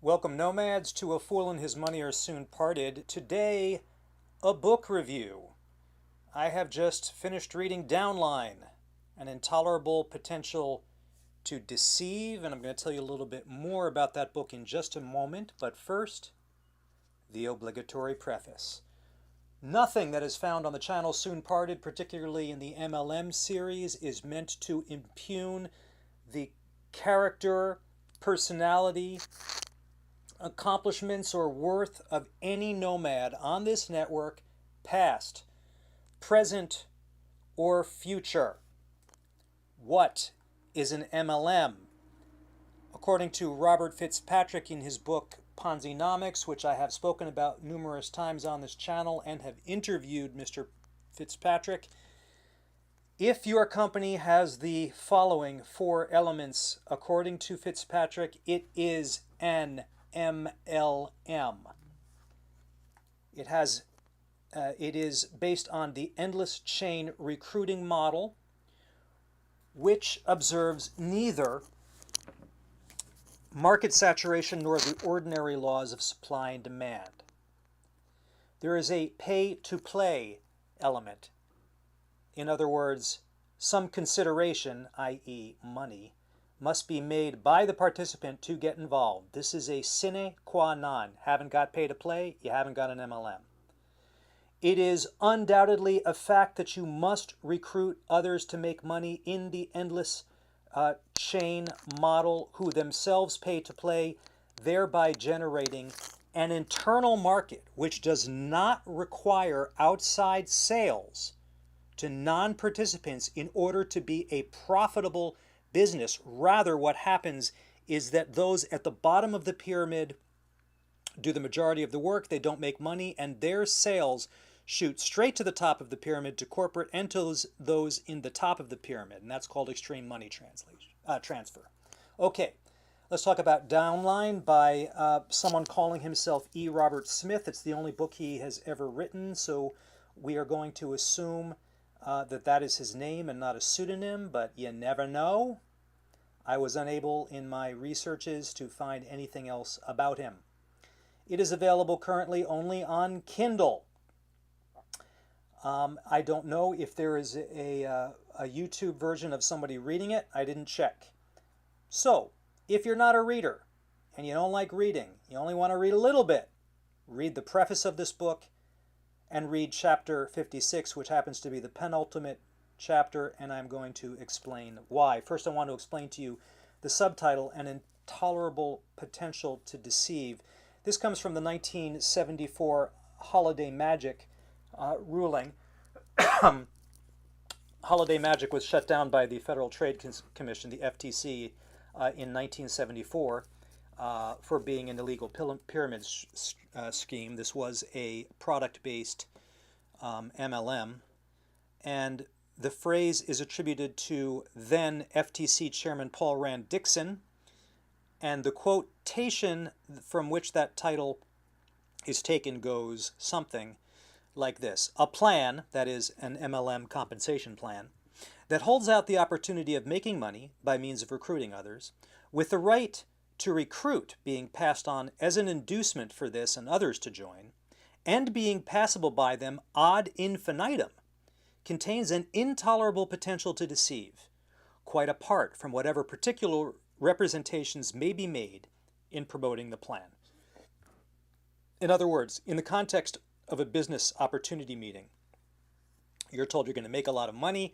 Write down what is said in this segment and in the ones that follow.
Welcome, nomads, to A Fool and His Money Are Soon Parted. Today, a book review. I have just finished reading Downline, An Intolerable Potential to Deceive, and I'm going to tell you a little bit more about that book in just a moment. But first, the obligatory preface. Nothing that is found on the channel Soon Parted, particularly in the MLM series, is meant to impugn the character, personality, accomplishments, or worth of any nomad on this network, past, present, or future. What is an MLM? According to Robert Fitzpatrick in his book Ponzi-nomics, which I have spoken about numerous times on this channel and have interviewed Mr. Fitzpatrick, if your company has the following four elements, according to Fitzpatrick, it is an MLM. It is based on the endless chain recruiting model, which observes neither market saturation nor the ordinary laws of supply and demand. There is a pay-to-play element. In other words, some consideration, i.e. money, must be made by the participant to get involved. This is a sine qua non. Haven't got pay to play, you haven't got an MLM. It is undoubtedly a fact that you must recruit others to make money in the endless chain model, who themselves pay to play, thereby generating an internal market which does not require outside sales to non-participants in order to be a profitable business. Rather, what happens is that those at the bottom of the pyramid do the majority of the work, they don't make money, and their sales shoot straight to the top of the pyramid, to corporate, and to those in the top of the pyramid, and that's called extreme money transfer. Okay, let's talk about Downline by someone calling himself E. Robert Smith. It's the only book he has ever written, so we are going to assume that is his name and not a pseudonym, but you never know. I was unable in my researches to find anything else about him. It is available currently only on Kindle. I don't know if there is a YouTube version of somebody reading it. I didn't check. So, if you're not a reader and you don't like reading, you only want to read a little bit, read the preface of this book and read chapter 56, which happens to be the penultimate chapter, and I'm going to explain why. First, I want to explain to you the subtitle, An Intolerable Potential to Deceive. This comes from the 1974 Holiday Magic ruling. Holiday Magic was shut down by the Federal Trade Commission, the FTC, in 1974 for being an illegal pyramid scheme. This was a product-based MLM, and the phrase is attributed to then FTC Chairman Paul Rand Dixon, and the quotation from which that title is taken goes something like this: a plan, that is an MLM compensation plan, that holds out the opportunity of making money by means of recruiting others, with the right to recruit being passed on as an inducement for this and others to join, and being passable by them ad infinitum, contains an intolerable potential to deceive, quite apart from whatever particular representations may be made in promoting the plan. In other words, in the context of a business opportunity meeting, you're told you're going to make a lot of money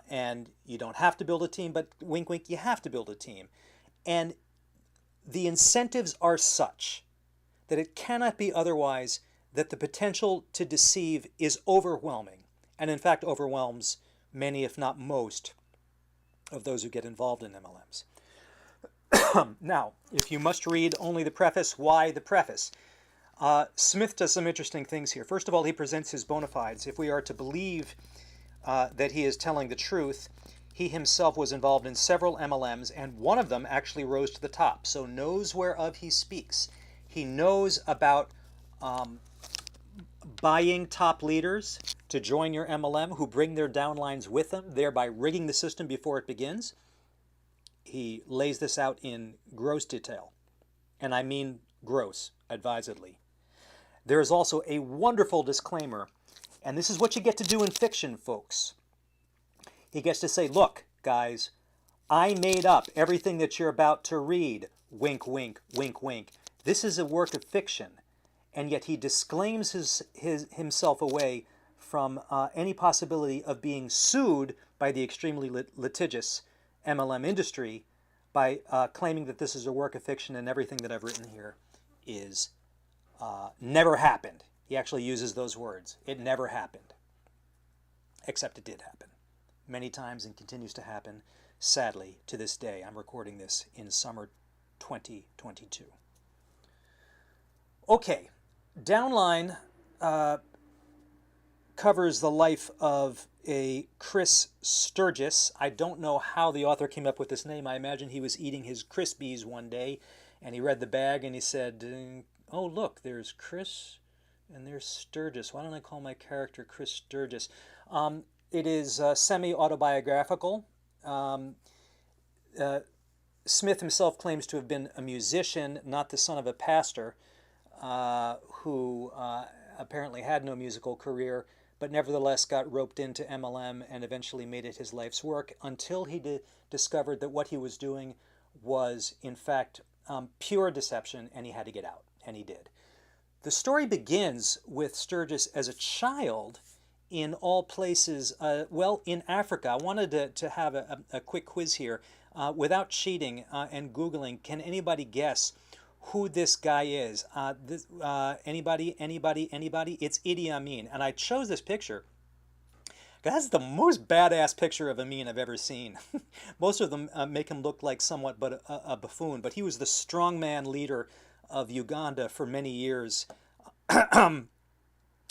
and you don't have to build a team, but wink, wink, you have to build a team. And the incentives are such that it cannot be otherwise that the potential to deceive is overwhelming, and in fact overwhelms many, if not most, of those who get involved in MLMs. Now, if you must read only the preface, why the preface? Smith does some interesting things here. First of all, he presents his bona fides. If we are to believe that he is telling the truth, he himself was involved in several MLMs, and one of them actually rose to the top, so knows whereof he speaks. He knows about buying top leaders to join your MLM who bring their downlines with them, thereby rigging the system before it begins. He lays this out in gross detail. and I mean gross, advisedly. There is also a wonderful disclaimer, and this is what you get to do in fiction, folks. He gets to say, look, guys, I made up everything that you're about to read. Wink, wink, wink, wink. This is a work of fiction. And yet he disclaims himself away from any possibility of being sued by the extremely litigious MLM industry by claiming that this is a work of fiction and everything that I've written here is never happened. He actually uses those words. It never happened. Except it did happen. Many times and continues to happen, sadly, to this day. I'm recording this in summer 2022. Okay, Downline covers the life of a Chris Sturgis. I don't know how the author came up with this name. I imagine he was eating his Crispies one day, and he read the bag, and he said, oh, look, there's Chris, and there's Sturgis. Why don't I call my character Chris Sturgis? It is semi-autobiographical. Smith himself claims to have been a musician, not the son of a pastor, who apparently had no musical career, but nevertheless got roped into MLM and eventually made it his life's work until he discovered that what he was doing was, in fact, pure deception, and he had to get out, and he did. The story begins with Sturgis as a child in all places, well, in Africa. I wanted to have a quick quiz here. Without cheating and Googling, can anybody guess who this guy is? Anybody? It's Idi Amin. And I chose this picture. That's the most badass picture of Amin I've ever seen. Most of them make him look like somewhat but a buffoon, but he was the strongman leader of Uganda for many years.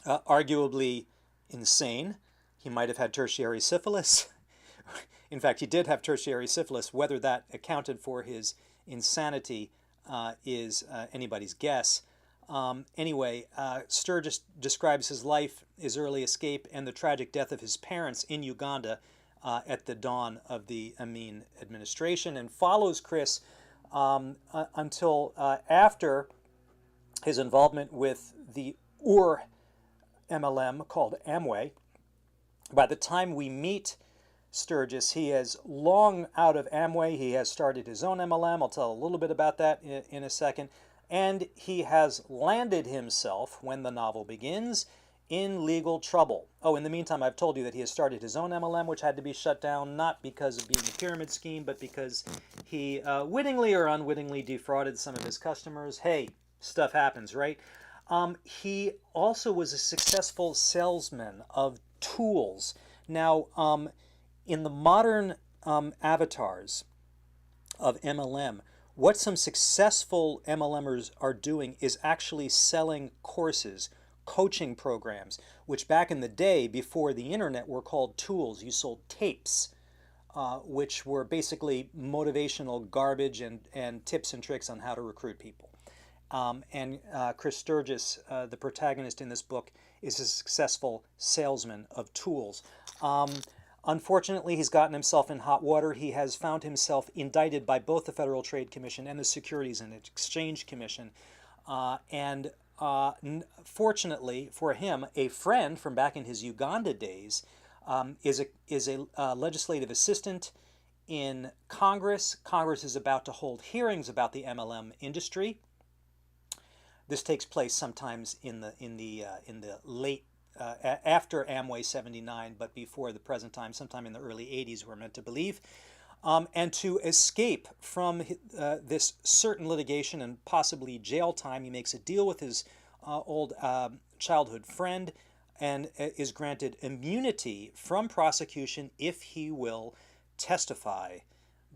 Arguably insane. He might have had tertiary syphilis. In fact, he did have tertiary syphilis. Whether that accounted for his insanity is anybody's guess. Anyway, Sturgis describes his life, his early escape, and the tragic death of his parents in Uganda at the dawn of the Amin administration, and follows Chris until after his involvement with the MLM called Amway. By the time we meet Sturgis, he is long out of Amway. He has started his own MLM. I'll tell a little bit about that in a second. And he has landed himself, when the novel begins, in legal trouble. Oh, in the meantime, I've told you that he has started his own MLM, which had to be shut down, not because of being a pyramid scheme, but because he wittingly or unwittingly defrauded some of his customers. Hey, stuff happens, right? He also was a successful salesman of tools. Now, in the modern avatars of MLM, what some successful MLMers are doing is actually selling courses, coaching programs, which back in the day, before the internet, were called tools. You sold tapes, which were basically motivational garbage and tips and tricks on how to recruit people. And Chris Sturgis, the protagonist in this book, is a successful salesman of tools. Unfortunately, he's gotten himself in hot water. He has found himself indicted by both the Federal Trade Commission and the Securities and Exchange Commission. Fortunately for him, a friend from back in his Uganda days is a legislative assistant in Congress. Congress is about to hold hearings about the MLM industry. This takes place sometimes in the late after Amway 79, but before the present time, sometime in the early 80s, we're meant to believe. And to escape from this certain litigation and possibly jail time, he makes a deal with his old childhood friend and is granted immunity from prosecution if he will testify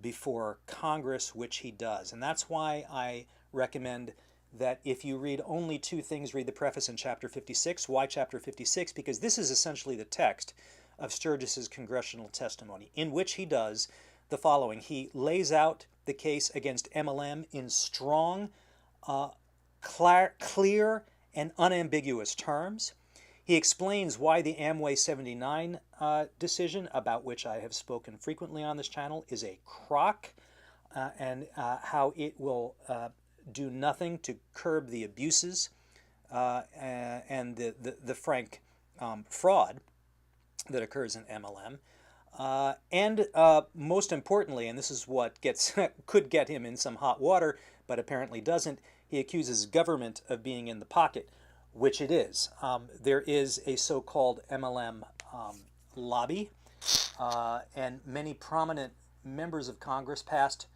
before Congress, which he does. And that's why I recommend that if you read only two things, read the preface in Chapter 56. Why Chapter 56? Because this is essentially the text of Sturgis's congressional testimony, in which he does the following. He lays out the case against MLM in strong, clear, and unambiguous terms. He explains why the Amway 79 decision, about which I have spoken frequently on this channel, is a crock, and how it will do nothing to curb the abuses and the frank fraud that occurs in MLM. And most importantly, and this is what could get him in some hot water, but apparently doesn't, he accuses government of being in the pocket, which it is. There is a so-called MLM lobby, and many prominent members of Congress, past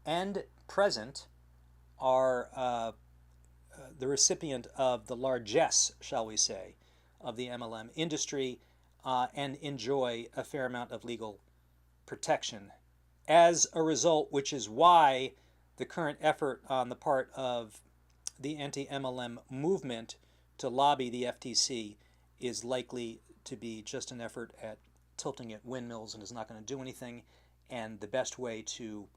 and present, are the recipient of the largesse, shall we say, of the MLM industry, and enjoy a fair amount of legal protection as a result, which is why the current effort on the part of the anti-MLM movement to lobby the FTC is likely to be just an effort at tilting at windmills and is not going to do anything. And the best way to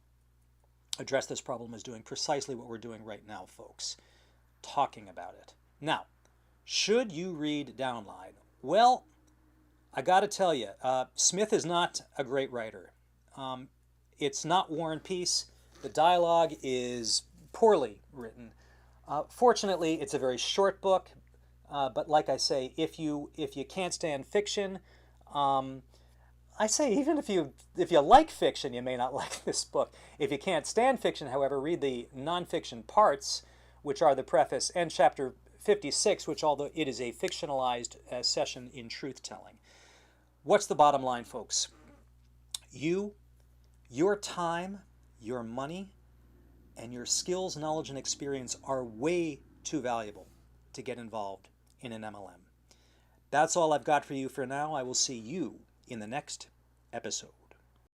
address this problem is doing precisely what we're doing right now, folks, talking about it. Now, should you read Downline? Well, I got to tell you, Smith is not a great writer. It's not War and Peace. The dialogue is poorly written. Fortunately, it's a very short book, but like I say, if you can't stand fiction, I say even if you like fiction, you may not like this book. If you can't stand fiction, however, read the nonfiction parts, which are the preface, and chapter 56, which, although it is a fictionalized session in truth-telling. What's the bottom line, folks? Your time, your money, and your skills, knowledge, and experience are way too valuable to get involved in an MLM. That's all I've got for you for now. I will see you in the next episode.